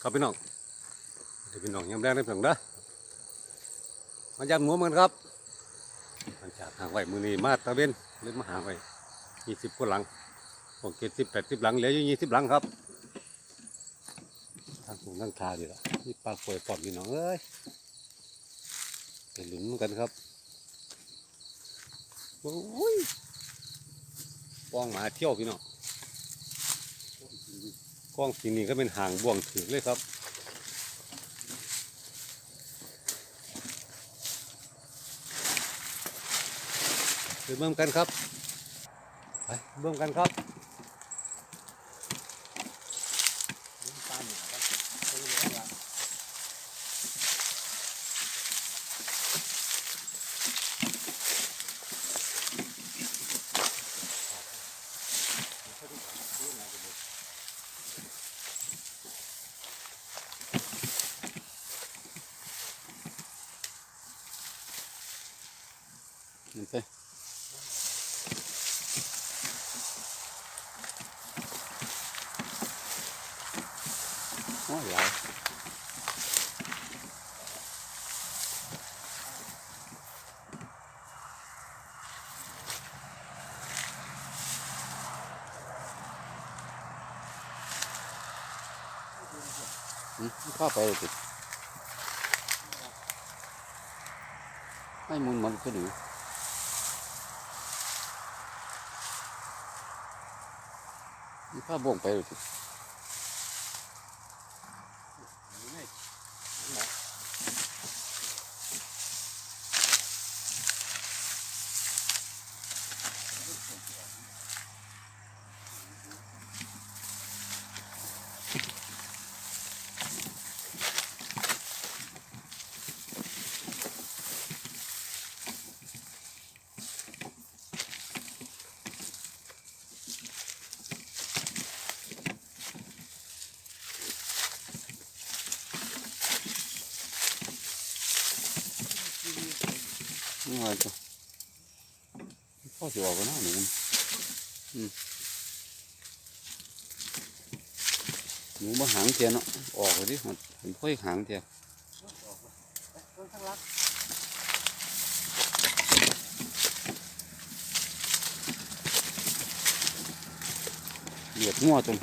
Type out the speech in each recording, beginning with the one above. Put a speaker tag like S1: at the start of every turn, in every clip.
S1: ครับพี่น้องเดี๋ยวพี่น้องยำแรงได้เพียงเด้อมายำหมูมันครับมันจากห่างไว้มือนี้มาตะเวนเล่นมาห่างไว้20 กว่าหลังผม70 80 หลังเหลืออยู่20 หลังครับทางสูงทางทาดีละนี่ปลาป่วยปอดพี่น้องเอ้ยไปหลุนกันครับโอ้ยป้องหมาเที่ยวพี่น้องกล้องสีนี้ก็เป็นห่างบ่วงถือเลยครับไปเบิ่มกันครับไปเบิ่มกันครับนี่ไปโอ้ยหลายข้าไปติดให้มุนมันก็ดูข้าบ่วงไปติดนี่ไงจ้ะพ่อจะออกกันหน้าหนูหนูมาหางเทียนเนาะออกเลยดิมันค่อยหางเทียนเหยียดงัวจน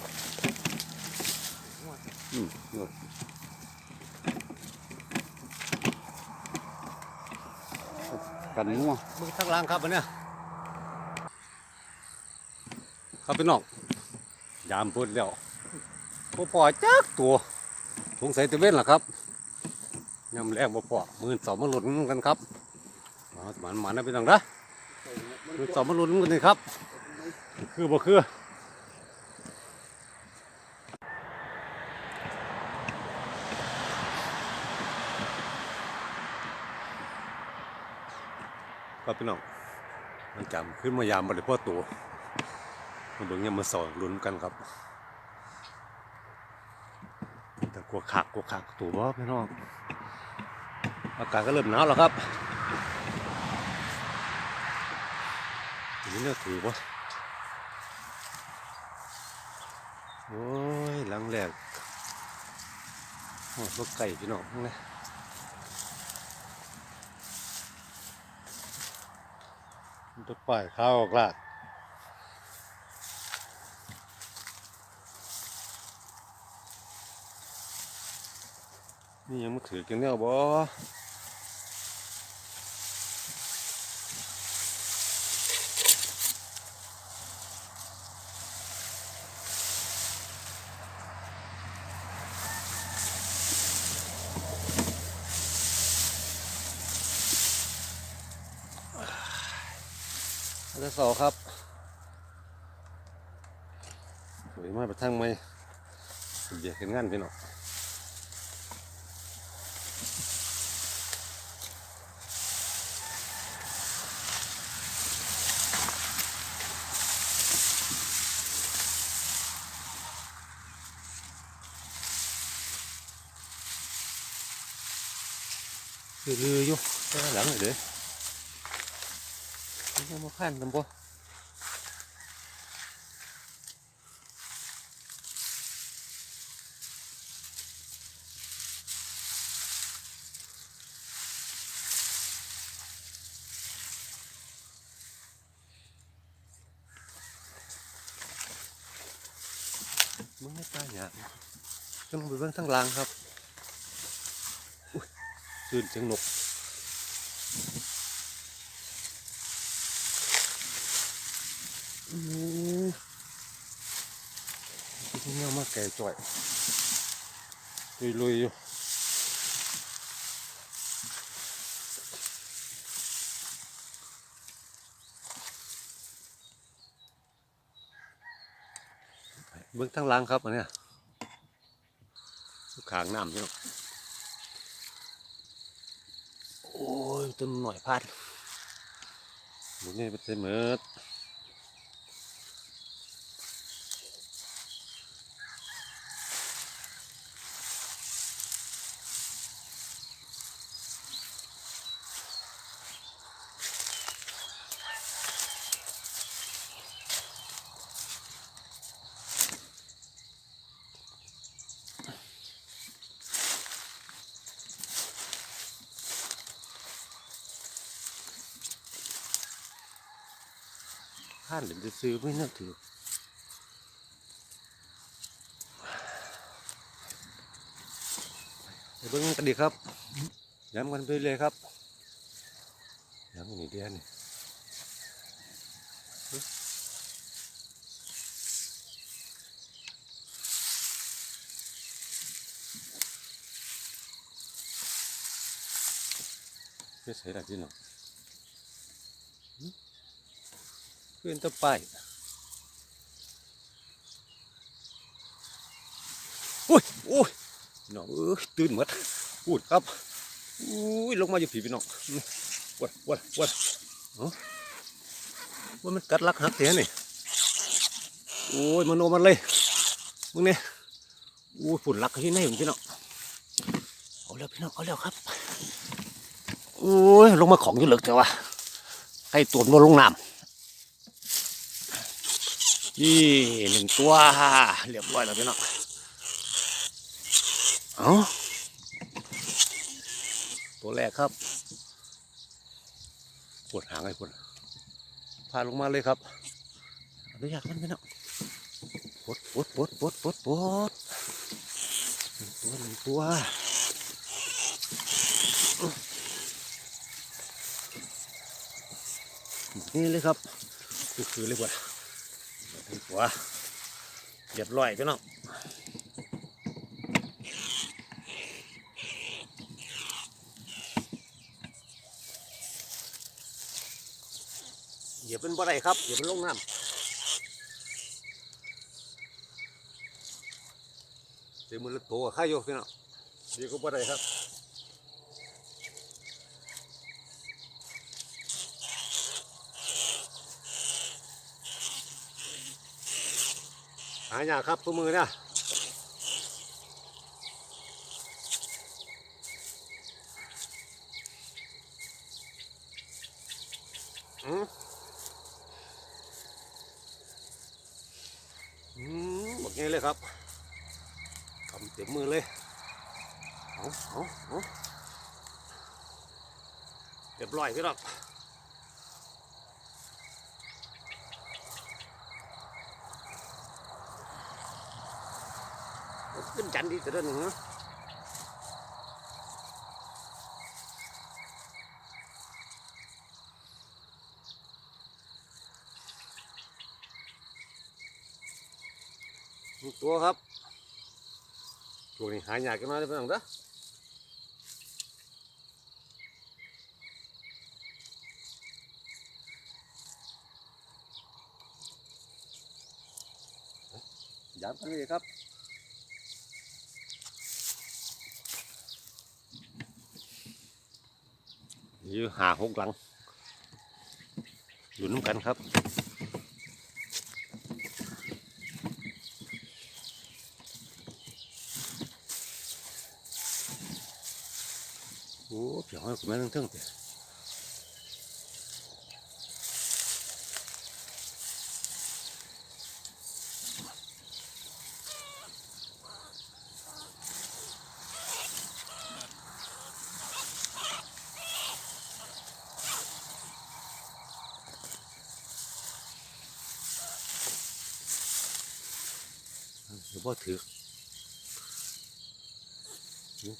S1: เหยียดกันงัวมึงทั้งล่างครับอันเนี้ยครับพี่น้องยามพูดแล้วพอจักตัวสงสัยจะเว้นหรอครับยำแรงพอ12,000มาหลุดกันครับหมานะพี่น้องนะ12,000มาหลุดกันเลยครับคือบ่คือครับพี่น้องมันจำขึ้นมายามบริพ่อตัวมาเบิ่งยังมาสอนลุ้นกันครับแต่กลัวขากตัวบ่พี่น้องอากาศก็เริ่มหนาวแล้วครับนี่เนื้อถือบ่โอ้ยหลังแรกโอ้ยไก่พี่น้องนี่มันจะปล่อยข้าวออกละนี่ยังมาถือกันเนี่ยบ่จะสอครับสวยมากไปทางไหมเบียดกันงานพี่น้องลืออยู่หลังเลยเด้อมาขั้นกันบ่ มึงไม่ตายเนี่ยต้องไปเบิ่งทั้งล่างครับอุ้ยตื่นเสียงนกที่นี่มาแก่จ่อยลุยๆอยู่เบื้องทั้งล่างครับอันเนี้ยขางน้ำนี่โอ้ยต้นหน่อยพัดดูนี่เป็นเสมอท่านเดี๋ยวจะซื้อไม่น่าถือไปเบิ่งกันดีครับย้ำกันไปเลยครับย้ำกันอีกเดือนนี่ไม่ใช่อะไรพี่น้องเพื่อนตะไปโอ้ยโอ้ยน้องตื่นหมดพูดครับอุ้ยลงมาอยู่ผีพี่น้องวัดว่ามันกัดลักหักเสียนี่โอ้ยมันโนมันเลยมึงเนี่ยอุ้ยฝุ่นลักที่ไหนพี่น้องเอาแล้วพี่น้องเอาแล้วครับโอ้ยลงมาของอยู่เหลือแต่ว่าใครตัวมันลงน้ำนี่หนึ่งตัวเรียบร้อยแล้วพี่น้องเอาตัวแรกครับปวดหางไอ้ปวดพาลงมาเลยครับอนุญาตมันพี่น้องปวดหนึ่งตัวนี่เลยครับคือเลยปวดหนึ่งตัวเรียบร้อยพี่น้องเหยียบเป็นบ่อไรครับเหยียบเป็นลงน้ำเดี๋ยวมือละตัวข้าโยกพี่น้องเดี๋ยวก็บ่อไรครับหายากครับตัวมือเนี่ยหมดงี้เลยครับทำเต็มมือเลยเอาเรียบร้อยพี่น้องขึ้นจันดีแต่เดินหนึ่งนะตัวครับตัวนี้หายากกันมาเลยพี่น้องเด้อย้ำกันเลยครับอยู่5-6 หลังอยู่น้ำกันครับโอ้เผียวให้คุณแม่ทั้งเตะ รือว่าถือ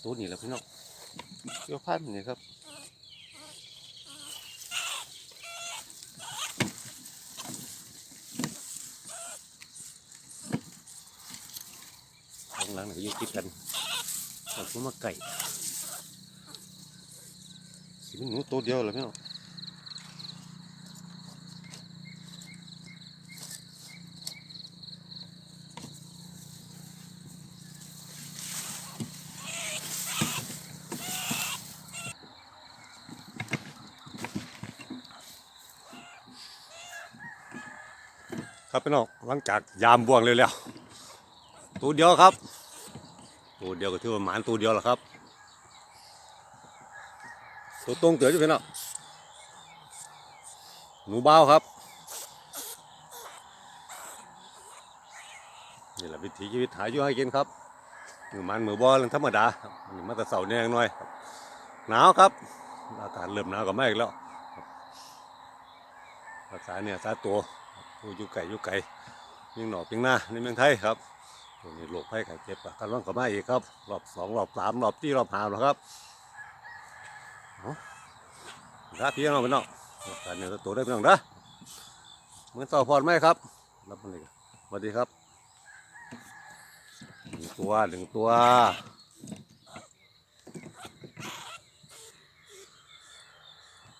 S1: ตัวนี้แหละพี่น้องเกี่ยวพันนี่ครับข้างหลังนี่ก็อยู่ติดกันเอาตัวมาไก่สิเป็นหนูตัวเดียวเหรอพี่น้องครับพี่น้องหลังจากยามบ่วงเลยแล้วตัวเดียวครับตัวเดียวก็ถือว่าหมานตัวเดียวแหละครับตัวตรงเต๋อจะเป็นอ่ะหนูเบาครับนี่แหละวิถีชีวิตหาอยู่ให้กินครับมือมันมือบอลธรรมดาครับนี่มาแต่เสาร์แน่หน่อยครับหนาวครับอากาศเริ่มหนาวกับไม่อีกแล้วรักษาเนี่ยซาตัวอยู่ไก่อยู่ไก่ยิ่งหนอกยิ่งหน้าในเมืองไทยครับตัวนี้โรคภัยไข้เจ็บกันว่างกับไม่อีกครับรอบสองรอบสามรอบที่รอบห้าแล้วครับครับพี่น้องพี่น้องการเนี่ยตัวได้พี่น้องนะเหมือนต่อพอดไหมครับรับมันเลยสวัสดีครับหนึ่งตัว